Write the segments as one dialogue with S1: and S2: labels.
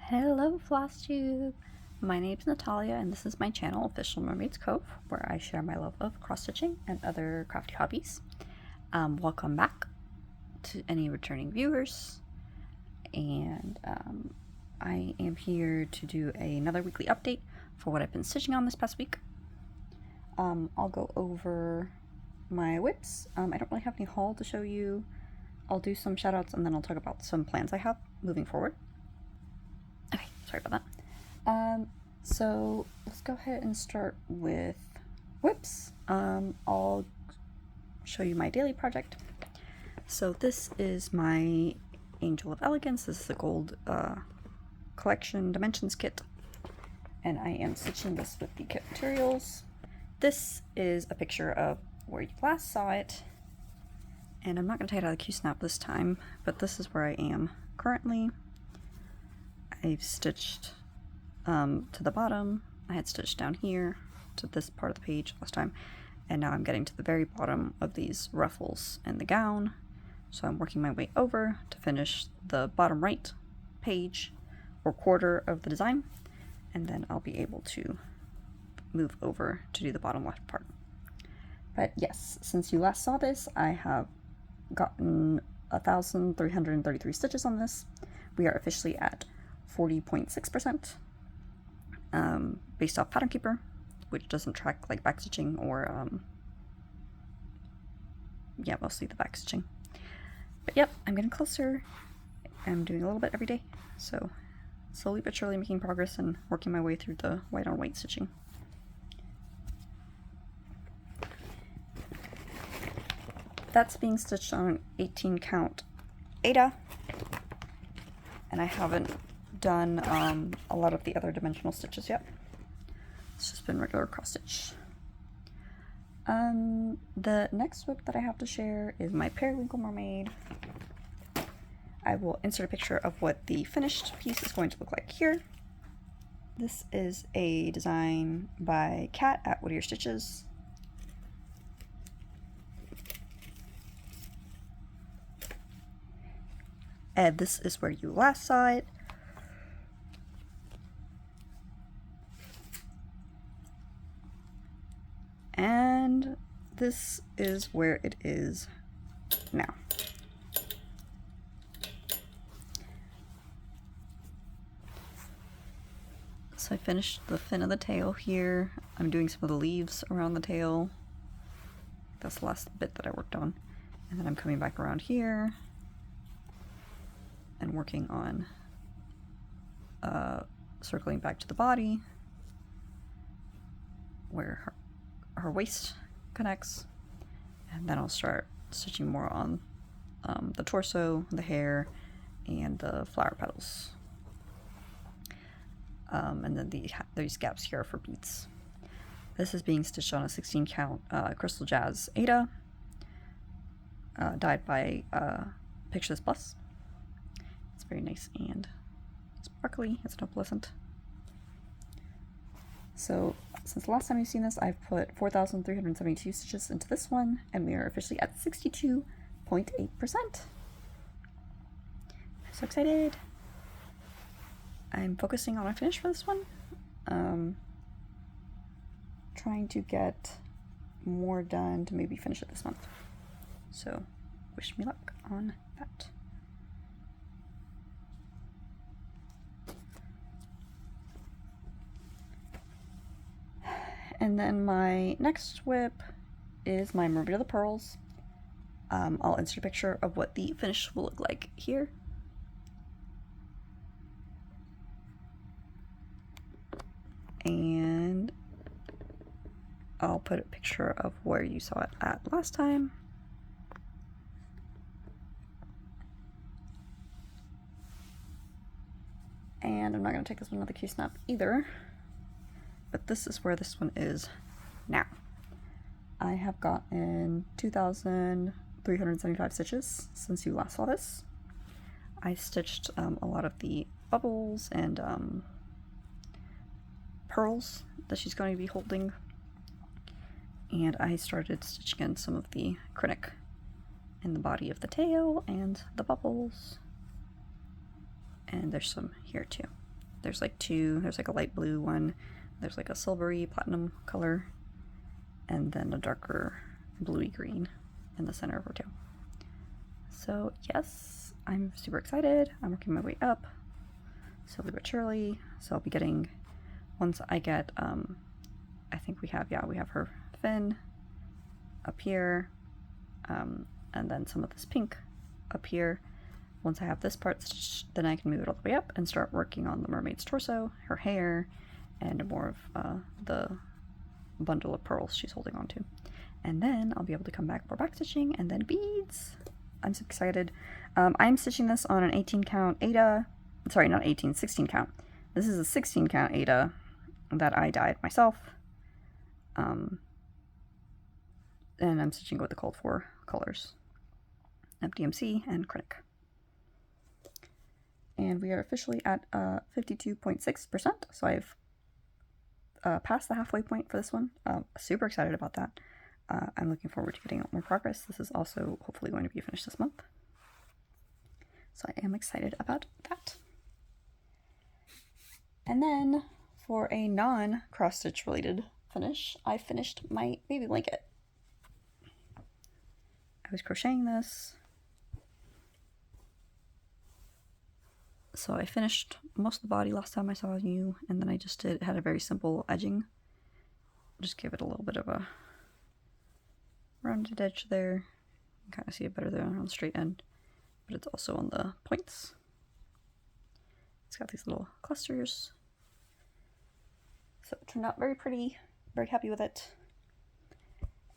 S1: Hello Flosstube! My name is Natalia and this is my channel Official Mermaids Cove, where I share my love of cross-stitching and other crafty hobbies. Welcome back to any returning viewers, and I am here to do another weekly update for what I've been stitching on this past week. I'll go over my whips. I don't really have any haul to show you. I'll do some shoutouts and then I'll talk about some plans I have moving forward. Okay, sorry about that. So let's go ahead and start with whips. I'll show you my daily project. So this is my Angel of Elegance. This is a gold collection dimensions kit, and I am stitching this with the kit materials. This is a picture of where you last saw it, and I'm not going to take it out of the Q-snap this time, but this is where I am currently. I've stitched to the bottom. I had stitched down here to this part of the page last time, and now I'm getting to the very bottom of these ruffles and the gown. So I'm working my way over to finish the bottom right page or quarter of the design, and then I'll be able to move over to do the bottom left part. But yes, since you last saw this, I have gotten 1,333 stitches on this. We are officially at 40.6% based off Pattern Keeper, which doesn't track like backstitching or yeah, mostly the backstitching. But yep, I'm getting closer. I'm doing a little bit every day, so slowly but surely making progress and working my way through the white on white stitching. That's being stitched on an 18 count Ada, and I haven't done a lot of the other dimensional stitches yet. It's just been regular cross stitch. The next whip that I have to share is my Periwinkle Mermaid. I will insert a picture of what the finished piece is going to look like here. This is a design by Kat at Whittier Stitches. And this is where you last saw it. And this is where it is now. So I finished the fin of the tail here. I'm doing some of the leaves around the tail. That's the last bit that I worked on. And then I'm coming back around here and working on circling back to the body where her waist connects, and then I'll start stitching more on the torso, the hair, and the flower petals. And then these gaps here are for beads. This is being stitched on a 16 count Crystal Jazz Ada, dyed by Picture This Plus. It's very nice and sparkly. It's opalescent. So since the last time you've seen this, I've put 4,372 stitches into this one, and we are officially at 62.8%. I'm so excited. I'm focusing on a finish for this one. Trying to get more done to maybe finish it this month. So wish me luck on that. And then my next whip is my Mirabilia pearls. I'll insert a picture of what the finish will look like here. And I'll put a picture of where you saw it at last time. And I'm not going to take this one with the Q-snap either, but this is where this one is now. I have gotten 2,375 stitches since you last saw this. I stitched a lot of the bubbles and pearls that she's going to be holding, and I started stitching in some of the acrylic in the body of the tail and the bubbles, and there's some here too. There's like two. There's like a light blue one. There's like a silvery platinum color, and then a darker bluey green in the center of her tail. So yes, I'm super excited. I'm working my way up slowly but surely. So I'll be getting, once I get, I think we have her fin up here, and then some of this pink up here. Once I have this part stitched, then I can move it all the way up and start working on the mermaid's torso, her hair, and more of the bundle of pearls she's holding on to. And then I'll be able to come back for back stitching and then beads. I'm so excited. I'm stitching this on an 18 count Aida. Sorry, not 18, 16 count. This is a 16 count Aida that I dyed myself. And I'm stitching with the called for colors, FDMC and Critic. And we are officially at 52.6%, so I've passed the halfway point for this one. Super excited about that. I'm looking forward to getting more progress. This is also hopefully going to be finished this month. So I am excited about that. And then for a non-cross-stitch related finish, I finished my baby blanket. I was crocheting this. So I finished most of the body last time I saw you, and then I just had a very simple edging. Just give it a little bit of a rounded edge there. You can kind of see it better there on the straight end, but it's also on the points. It's got these little clusters. So it turned out very pretty, very happy with it.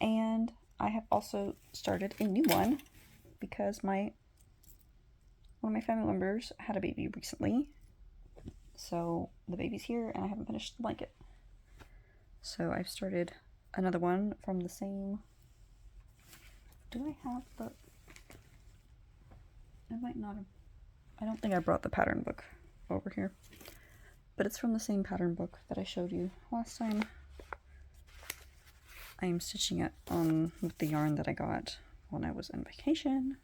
S1: And I have also started a new one because one of my family members had a baby recently. So the baby's here and I haven't finished the blanket. So I've started another one from the same. Do I have the... I might not have... I don't think I brought the pattern book over here. But it's from the same pattern book that I showed you last time. I am stitching it on with the yarn that I got when I was on vacation.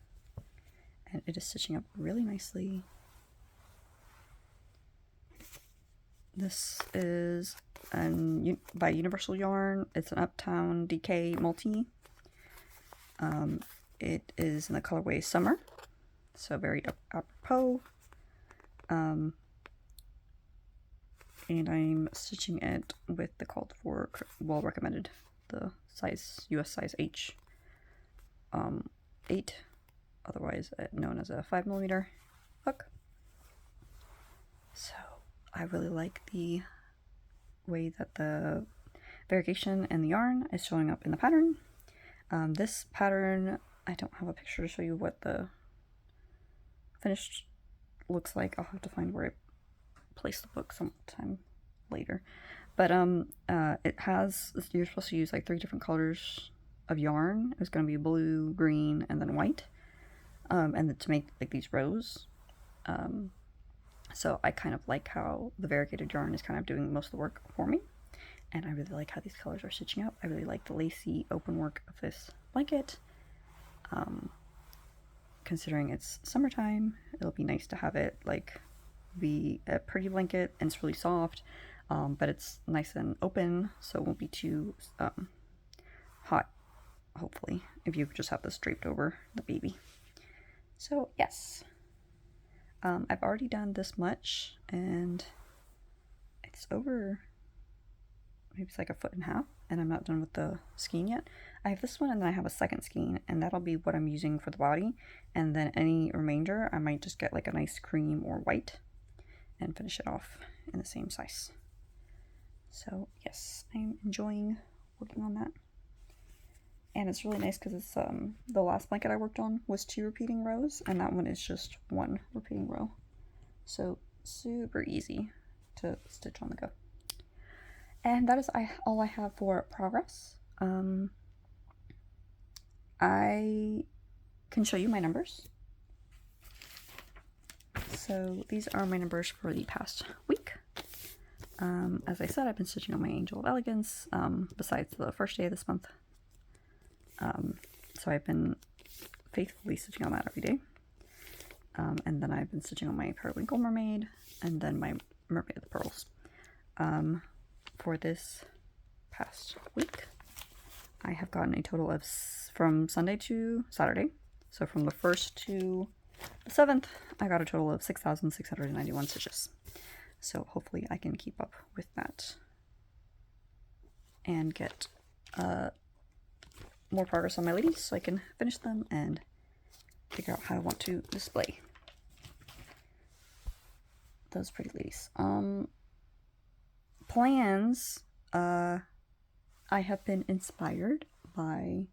S1: And it is stitching up really nicely. This is by Universal Yarn. It's an Uptown DK multi. It is in the colorway Summer, so very apropos. And I'm stitching it with the called for, well recommended, the size, US size H, 8, otherwise known as a 5mm hook. So I really like the way that the variegation and the yarn is showing up in the pattern. This pattern, I don't have a picture to show you what the finished looks like. I'll have to find where I place the book sometime later. But it has, you're supposed to use like 3 different colors of yarn. It's going to be blue, green, and then white. And then to make like these rows. So I kind of like how the variegated yarn is kind of doing most of the work for me. And I really like how these colors are stitching up. I really like the lacy open work of this blanket. Considering it's summertime, it'll be nice to have it like be a pretty blanket, and it's really soft, but it's nice and open, so it won't be too hot, hopefully, if you just have this draped over the baby. So yes, I've already done this much, and it's over, maybe it's like 1.5 feet, and I'm not done with the skein yet. I have this one, and then I have a second skein, and that'll be what I'm using for the body, and then any remainder I might just get like a nice cream or white and finish it off in the same size. So yes, I'm enjoying working on that. And it's really nice because it's the last blanket I worked on was 2 repeating rows, and that one is just 1 repeating row. So super easy to stitch on the go. And that is all I have for progress. I can show you my numbers. So these are my numbers for the past week. As I said, I've been stitching on my Angel of Elegance besides the first day of this month. So I've been faithfully stitching on that every day. And then I've been stitching on my Periwinkle Mermaid, and then my Mermaid of the Pearls. For this past week, I have gotten a total of, from Sunday to Saturday, so from the 1st to the 7th, I got a total of 6,691 stitches. So hopefully I can keep up with that and get more progress on my ladies so I can finish them and figure out how I want to display those pretty ladies. Plans, I have been inspired by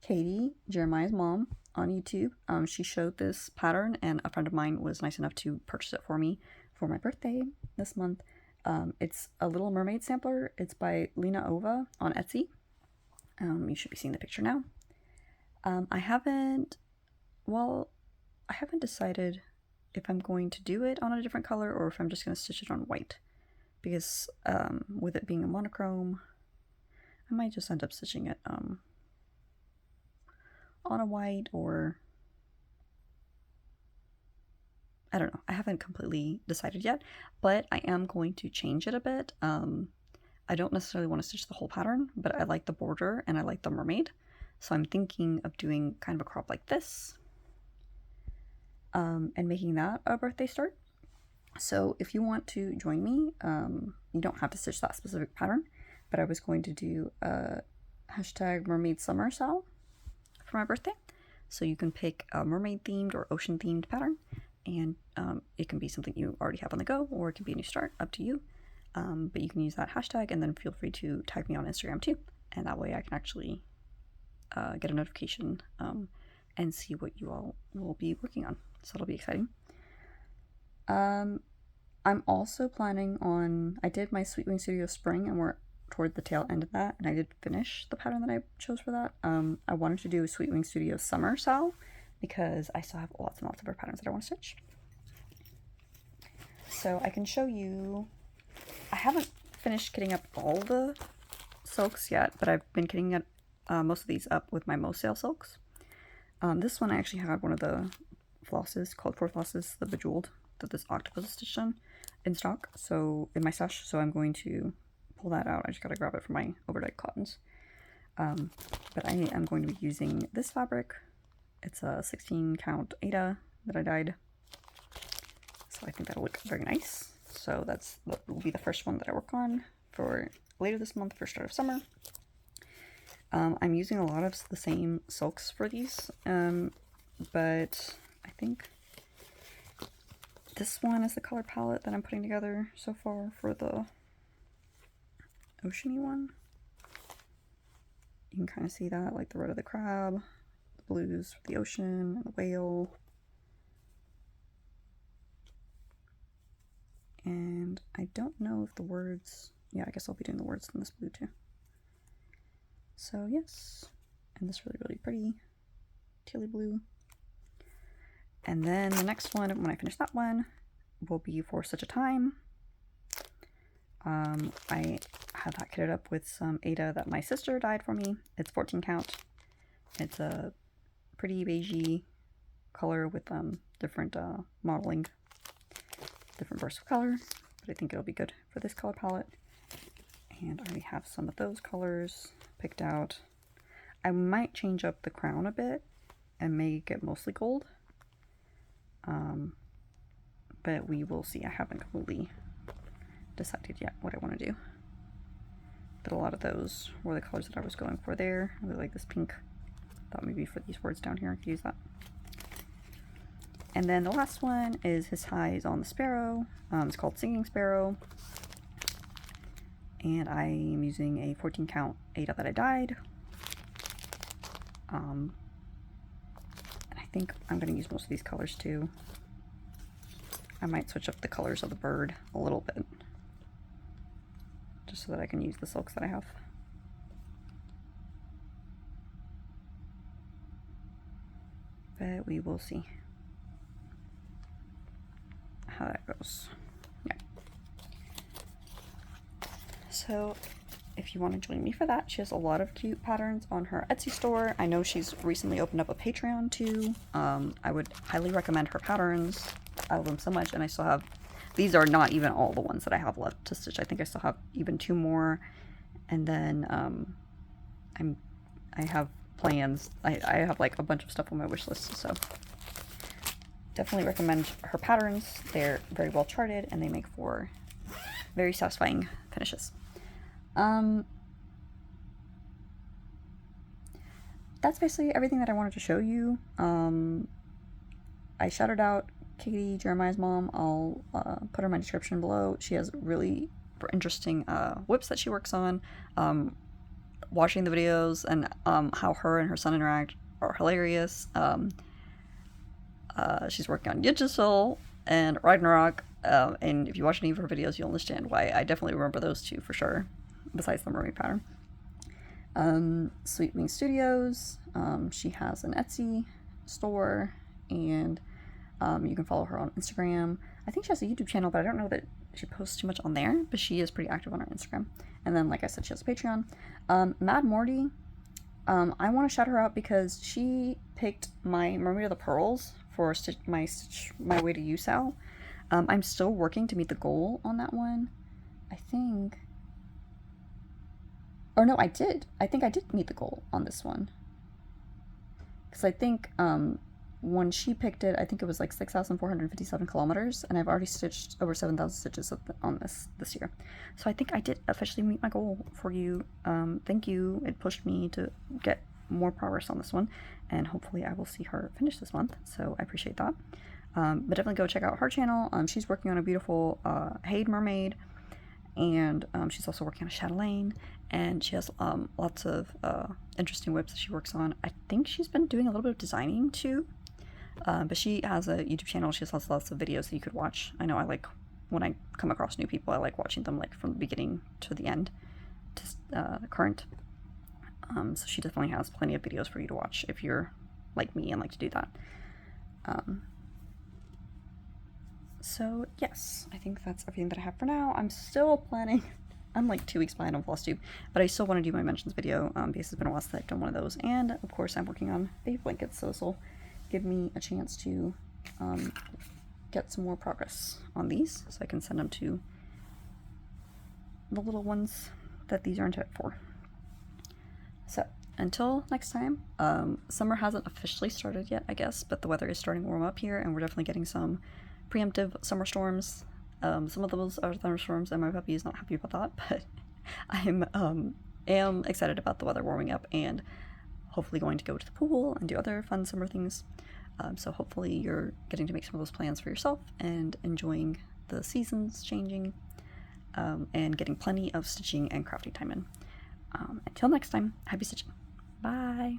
S1: Katie, Jeremiah's mom, on YouTube. She showed this pattern and a friend of mine was nice enough to purchase it for me for my birthday this month. It's a Little Mermaid sampler. It's by Lena Ova on Etsy. You should be seeing the picture now. I haven't decided if I'm going to do it on a different color or if I'm just going to stitch it on white, because with it being a monochrome, I might just end up stitching it on a white, or I don't know. I haven't completely decided yet, but I am going to change it a bit. I don't necessarily want to stitch the whole pattern, but I like the border and I like the mermaid. So I'm thinking of doing kind of a crop like this, and making that a birthday start. So if you want to join me, you don't have to stitch that specific pattern, but I was going to do a hashtag mermaid summer sale for my birthday. So you can pick a mermaid themed or ocean themed pattern, and it can be something you already have on the go, or it can be a new start, up to you. But you can use that hashtag, and then feel free to tag me on Instagram too, and that way I can actually get a notification and see what you all will be working on. So it'll be exciting. I'm also planning on, I did my Sweet Wing Studio Spring, and we're toward the tail end of that, and I did finish the pattern that I chose for that. I wanted to do a Sweet Wing Studio Summer Sal, because I still have lots and lots of her patterns that I want to stitch. So I can show you, I haven't finished kitting up all the silks yet, but I've been kitting it, most of these up with my Mo Sale silks. This one I actually had one of the flosses, called for flosses, the bejeweled, that this octopus is stitched on, in stock, so in my stash, so I'm going to pull that out. I just gotta grab it from my overdyed cottons. But I am going to be using this fabric. It's a 16 count Ada that I dyed, so I think that'll look very nice. So that will be the first one that I work on for later this month for start of summer. I'm using a lot of the same silks for these, but I think this one is the color palette that I'm putting together so far for the oceany one. You can kind of see that, like the red of the crab, the blues for the ocean, and the whale. And I don't know if the words, yeah, I guess I'll be doing the words in this blue too. So yes, and this really, really pretty tealy blue. And then the next one, when I finish that one, will be For Such a Time. I have that kitted up with some Ada that my sister dyed for me. It's 14 count. It's a pretty beigey color with different modeling, different bursts of color, but I think it'll be good for this color palette. And I already have some of those colors picked out. I might change up the crown a bit and make it mostly gold. But we will see. I haven't completely decided yet what I want to do. But a lot of those were the colors that I was going for there. I really like this pink. Thought maybe for these words down here I could use that. And then the last one is His High is on the Sparrow. It's called Singing Sparrow. And I am using a 14 count Ada that I dyed. And I think I'm going to use most of these colors too. I might switch up the colors of the bird a little bit, just so that I can use the silks that I have. But we will see how that goes. Yeah. So if you want to join me for that, she has a lot of cute patterns on her Etsy store. I know she's recently opened up a Patreon too. I would highly recommend her patterns. I love them so much, and I still have these are not even all the ones that I have left to stitch. I think I still have even 2 more, and then I have plans. I have like a bunch of stuff on my wish list, so definitely recommend her patterns. They're very well charted and they make for very satisfying finishes. That's basically everything that I wanted to show you. I shouted out Katie, Jeremiah's mom. I'll put her in my description below. She has really interesting whips that she works on. Watching the videos and how her and her son interact are hilarious. She's working on Yggdrasil and Ragnarok, and if you watch any of her videos, you'll understand why. I definitely remember those 2 for sure, besides the mermaid pattern. Sweet Wing Studios, she has an Etsy store, and you can follow her on Instagram. I think she has a YouTube channel, but I don't know that she posts too much on there, but she is pretty active on her Instagram. And then, like I said, she has a Patreon. Mad Morty, I want to shout her out because she picked my Mermaid of the Pearls for my Way to You Sal. I'm still working to meet the goal on that one. I think... Or no, I did. I think I did meet the goal on this one. Because I think when she picked it, I think it was like 6,457 kilometers, and I've already stitched over 7,000 stitches on this year. So I think I did officially meet my goal for you. Thank you. It pushed me to get more progress on this one, and hopefully I will see her finish this month, so I appreciate that. But definitely go check out her channel. She's working on a beautiful Haid mermaid, and she's also working on a chatelaine, and she has lots of interesting whips that she works on. I think she's been doing a little bit of designing too, but she has a YouTube channel. She has lots of videos that you could watch. I know I like, when I come across new people, I like watching them like from the beginning to the end to current. So she definitely has plenty of videos for you to watch if you're like me and like to do that. So yes, I think that's everything that I have for now. I'm still planning, I'm like 2 weeks behind on Flosstube, but I still want to do my mentions video because it's been a while since I've done one of those. And of course I'm working on baby blankets, so this will give me a chance to get some more progress on these so I can send them to the little ones that these are intended for. So until next time, summer hasn't officially started yet, I guess, but the weather is starting to warm up here, and we're definitely getting some preemptive summer storms. Some of those are thunderstorms, and my puppy is not happy about that, but am excited about the weather warming up and hopefully going to go to the pool and do other fun summer things. So hopefully you're getting to make some of those plans for yourself and enjoying the seasons changing, and getting plenty of stitching and crafting time in. Until next time, happy stitching. Bye!